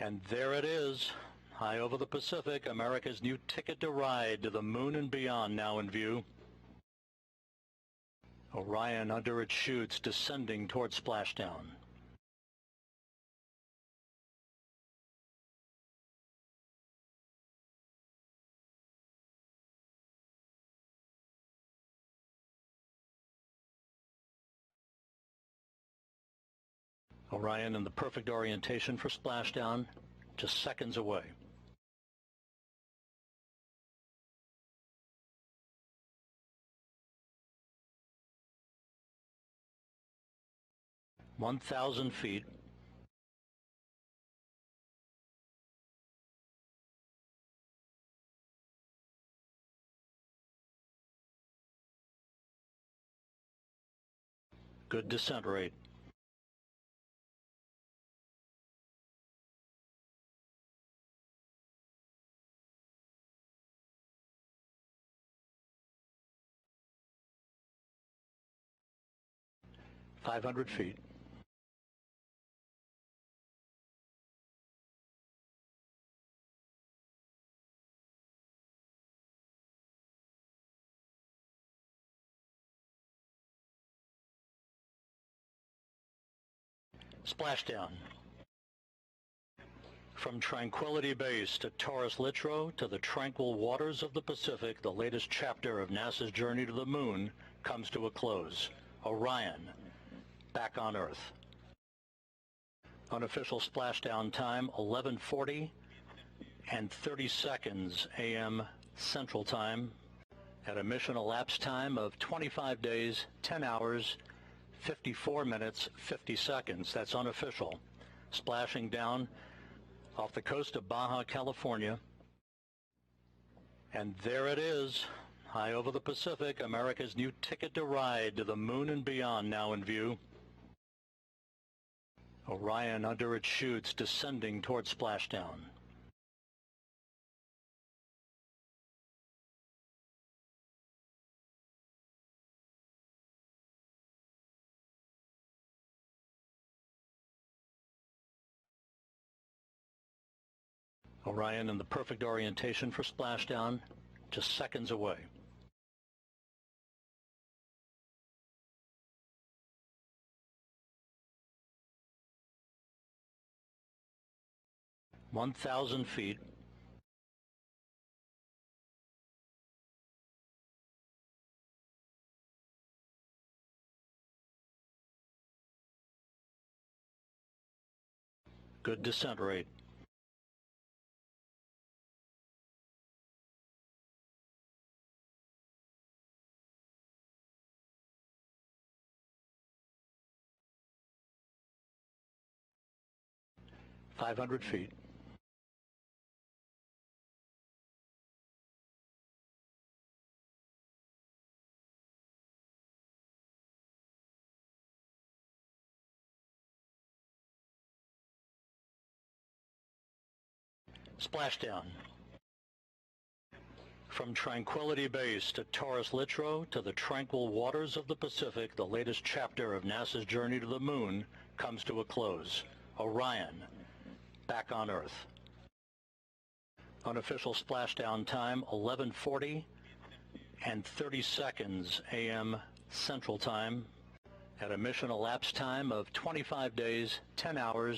And there it is, high over the Pacific, America's new ticket to ride to the moon and beyond now in view. Orion under its chutes descending toward splashdown. Orion in the perfect orientation for splashdown, just seconds away. (1,000 feet). Good descent rate. (500 feet). Splashdown. From Tranquility Base to Taurus Littrow to the tranquil waters of the Pacific, the latest chapter of NASA's journey to the moon comes to a close. Orion, back on Earth. Unofficial splashdown time, 11:40 and 30 seconds a.m. Central Time, at a mission elapsed time of 25 days, 10 hours, 54 minutes, 50 seconds. That's unofficial. Splashing down off the coast of Baja, California. And there it is, high over the Pacific, America's new ticket to ride to the moon and beyond now in view. Orion under its chutes descending toward splashdown. Orion in the perfect orientation for splashdown, just seconds away. (1,000 feet). Good descent rate. (500 feet). Splashdown. From Tranquility Base to Taurus Littrow to the tranquil waters of the Pacific, the latest chapter of NASA's journey to the moon comes to a close. Orion, back on Earth. Unofficial splashdown time, 11:40 and 30 seconds a.m. Central Time, at a mission elapsed time of 25 days, 10 hours,